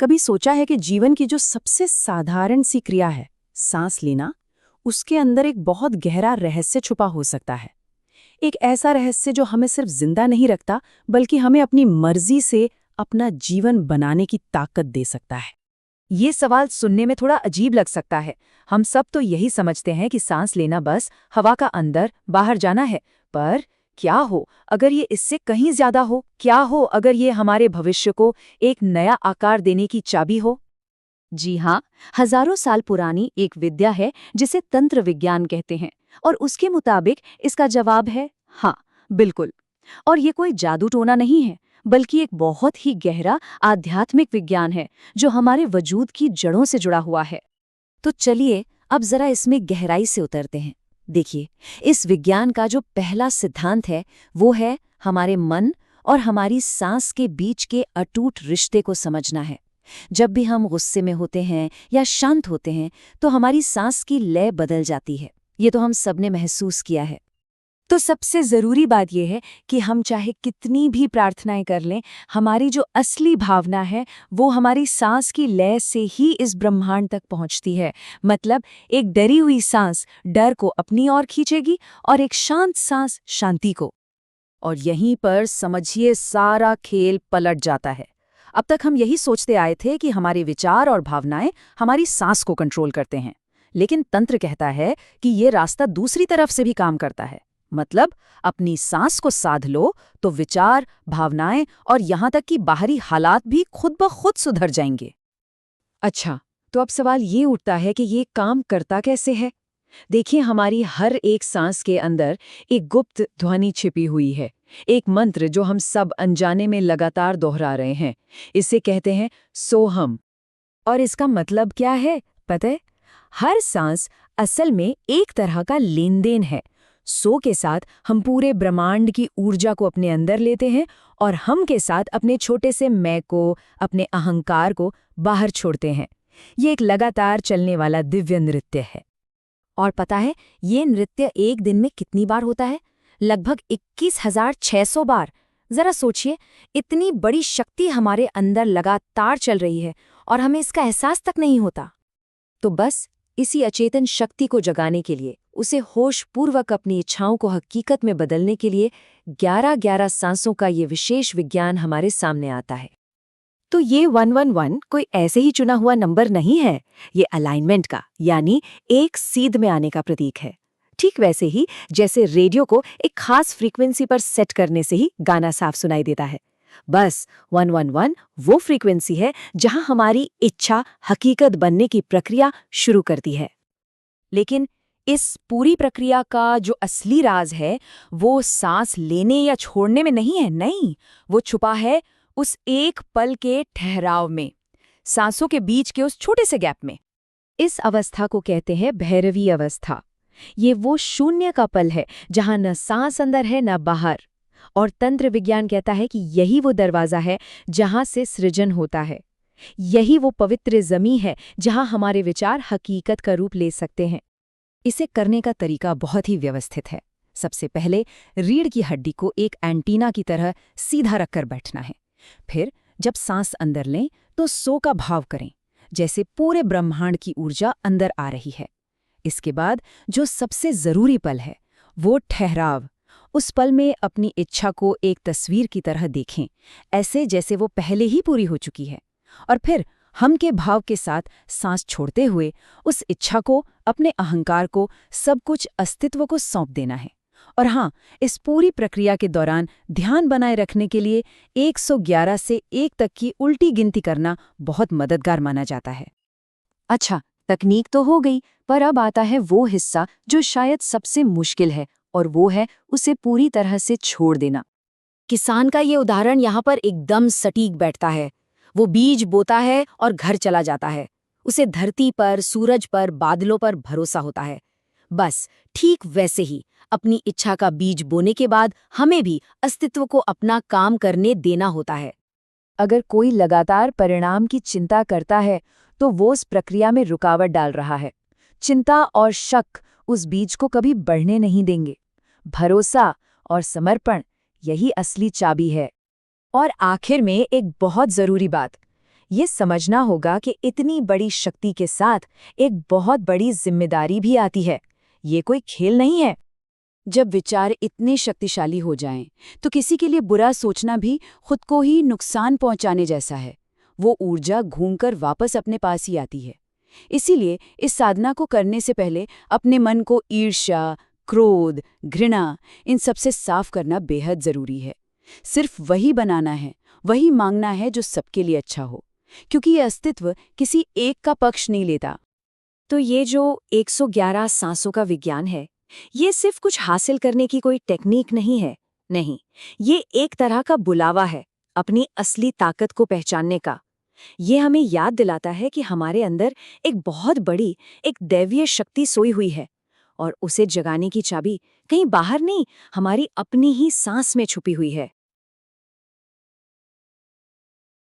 कभी सोचा है कि जीवन की जो सबसे साधारण सी क्रिया है, सांस लेना, उसके अंदर एक बहुत गहरा रहस्य छुपा हो सकता है। एक ऐसा रहस्य जो हमें सिर्फ जिंदा नहीं रखता, बल्कि हमें अपनी मर्जी से अपना जीवन बनाने की ताकत दे सकता है। ये सवाल सुनने में थोड़ा अजीब लग सकता है। हम सब तो यही समझते हैं कि सांस लेना बस हवा का अंदर बाहर जाना है। पर क्या हो अगर ये इससे कहीं ज्यादा हो? क्या हो अगर ये हमारे भविष्य को एक नया आकार देने की चाबी हो? जी हाँ, हजारों साल पुरानी एक विद्या है जिसे तंत्र विज्ञान कहते हैं, और उसके मुताबिक इसका जवाब है हाँ, बिल्कुल। और ये कोई जादू टोना नहीं है, बल्कि एक बहुत ही गहरा आध्यात्मिक विज्ञान है जो हमारे वजूद की जड़ों से जुड़ा हुआ है। तो चलिए अब जरा इसमें गहराई से उतरते हैं। देखिए, इस विज्ञान का जो पहला सिद्धांत है वो है हमारे मन और हमारी सांस के बीच के अटूट रिश्ते को समझना है। जब भी हम गुस्से में होते हैं या शांत होते हैं तो हमारी सांस की लय बदल जाती है। ये तो हम सबने महसूस किया है। तो सबसे जरूरी बात यह है कि हम चाहे कितनी भी प्रार्थनाएं कर लें, हमारी जो असली भावना है वो हमारी सांस की लय से ही इस ब्रह्मांड तक पहुंचती है। मतलब एक डरी हुई सांस डर को अपनी ओर खींचेगी और एक शांत सांस शांति को। और यहीं पर समझिए सारा खेल पलट जाता है। अब तक हम यही सोचते आए थे कि हमारे विचार और भावनाएं हमारी सांस को कंट्रोल करते हैं, लेकिन तंत्र कहता है कि ये रास्ता दूसरी तरफ से भी काम करता है। मतलब अपनी सांस को साध लो तो विचार, भावनाएं और यहां तक कि बाहरी हालात भी खुद ब खुद सुधर जाएंगे। अच्छा, तो अब सवाल ये उठता है कि ये काम करता कैसे है? देखिए, हमारी हर एक सांस के अंदर एक गुप्त ध्वनि छिपी हुई है, एक मंत्र जो हम सब अनजाने में लगातार दोहरा रहे हैं। इसे कहते हैं सोहम। और इसका मतलब क्या है पता है? हर सांस असल में एक तरह का लेन देन है। सो के साथ हम पूरे ब्रह्मांड की ऊर्जा को अपने अंदर लेते हैं और हम के साथ अपने छोटे से मैं को, अपने अहंकार को बाहर छोड़ते हैं। ये एक लगातार चलने वाला दिव्य नृत्य है। और पता है ये नृत्य एक दिन में कितनी बार होता है? लगभग 21,600 बार। जरा सोचिए, इतनी बड़ी शक्ति हमारे अंदर लगातार चल रही है और हमें इसका एहसास तक नहीं होता। तो बस इसी अचेतन शक्ति को जगाने के लिए, उसे होशपूर्वक अपनी इच्छाओं को हकीकत में बदलने के लिए 11-11 सांसों का ये विशेष विज्ञान हमारे सामने आता है। तो ये 111 कोई ऐसे ही चुना हुआ नंबर नहीं है, ये अलाइनमेंट का यानी एक सीध में आने का प्रतीक है। ठीक वैसे ही जैसे रेडियो को एक खास फ्रीक्वेंसी पर सेट करने से ही गाना साफ सुनाई देता है। बस 111 वो फ्रीक्वेंसी है जहां हमारी इच्छा हकीकत बनने की प्रक्रिया शुरू करती है। लेकिन इस पूरी प्रक्रिया का जो असली राज है वो सांस लेने या छोड़ने में नहीं है। नहीं, वो छुपा है उस एक पल के ठहराव में, सांसों के बीच के उस छोटे से गैप में। इस अवस्था को कहते हैं भैरवी अवस्था। ये वो शून्य का पल है जहां न सांस अंदर है न बाहर। और तंत्र विज्ञान कहता है कि यही वो दरवाजा है जहां से सृजन होता है। यही वो पवित्र जमीन है जहां हमारे विचार हकीकत का रूप ले सकते हैं। इसे करने का तरीका बहुत ही व्यवस्थित है। सबसे पहले रीढ़ की हड्डी को एक एंटीना की तरह सीधा रखकर बैठना है। फिर जब सांस अंदर लें तो सो का भाव करें, जैसे पूरे ब्रह्मांड की ऊर्जा अंदर आ रही है। इसके बाद जो सबसे जरूरी पल है वो ठहराव। उस पल में अपनी इच्छा को एक तस्वीर की तरह देखें, ऐसे जैसे वो पहले ही पूरी हो चुकी है। और फिर हम के भाव के साथ सांस छोड़ते हुए उस इच्छा को, अपने अहंकार को, सब कुछ अस्तित्व को सौंप देना है। और हाँ, इस पूरी प्रक्रिया के दौरान ध्यान बनाए रखने के लिए 111 से 1 तक की उल्टी गिनती करना बहुत मददगार माना जाता है। अच्छा, तकनीक तो हो गई, पर अब आता है वो हिस्सा जो शायद सबसे मुश्किल है, और वो है उसे पूरी तरह से छोड़ देना। किसान का ये उदाहरण यहाँ पर एकदम सटीक बैठता है। वो बीज बोता है और घर चला जाता है। उसे धरती पर, सूरज पर, बादलों पर भरोसा होता है। बस ठीक वैसे ही अपनी इच्छा का बीज बोने के बाद हमें भी अस्तित्व को अपना काम करने देना होता है। अगर कोई लगातार परिणाम की चिंता करता है तो वो उस प्रक्रिया में रुकावट डाल रहा है। चिंता और शक उस बीज को कभी बढ़ने नहीं देंगे। भरोसा और समर्पण, यही असली चाबी है। और आखिर में एक बहुत जरूरी बात, ये समझना होगा कि इतनी बड़ी शक्ति के साथ एक बहुत बड़ी जिम्मेदारी भी आती है। ये कोई खेल नहीं है। जब विचार इतने शक्तिशाली हो जाएं, तो किसी के लिए बुरा सोचना भी खुद को ही नुकसान पहुंचाने जैसा है। वो ऊर्जा घूमकर वापस अपने पास ही आती है। इसीलिए इस साधना को करने से पहले अपने मन को ईर्ष्या, क्रोध, घृणा इन सबसे साफ करना बेहद जरूरी है। सिर्फ वही बनाना है, वही मांगना है जो सबके लिए अच्छा हो, क्योंकि ये अस्तित्व किसी एक का पक्ष नहीं लेता। तो ये जो 111 सांसों का विज्ञान है, ये सिर्फ कुछ हासिल करने की कोई टेक्निक नहीं है। नहीं, ये एक तरह का बुलावा है अपनी असली ताकत को पहचानने का। ये हमें याद दिलाता है कि हमारे अंदर एक बहुत बड़ी, एक दैवीय शक्ति सोई हुई है और उसे जगाने की चाबी कहीं बाहर नहीं, हमारी अपनी ही सांस में छुपी हुई है।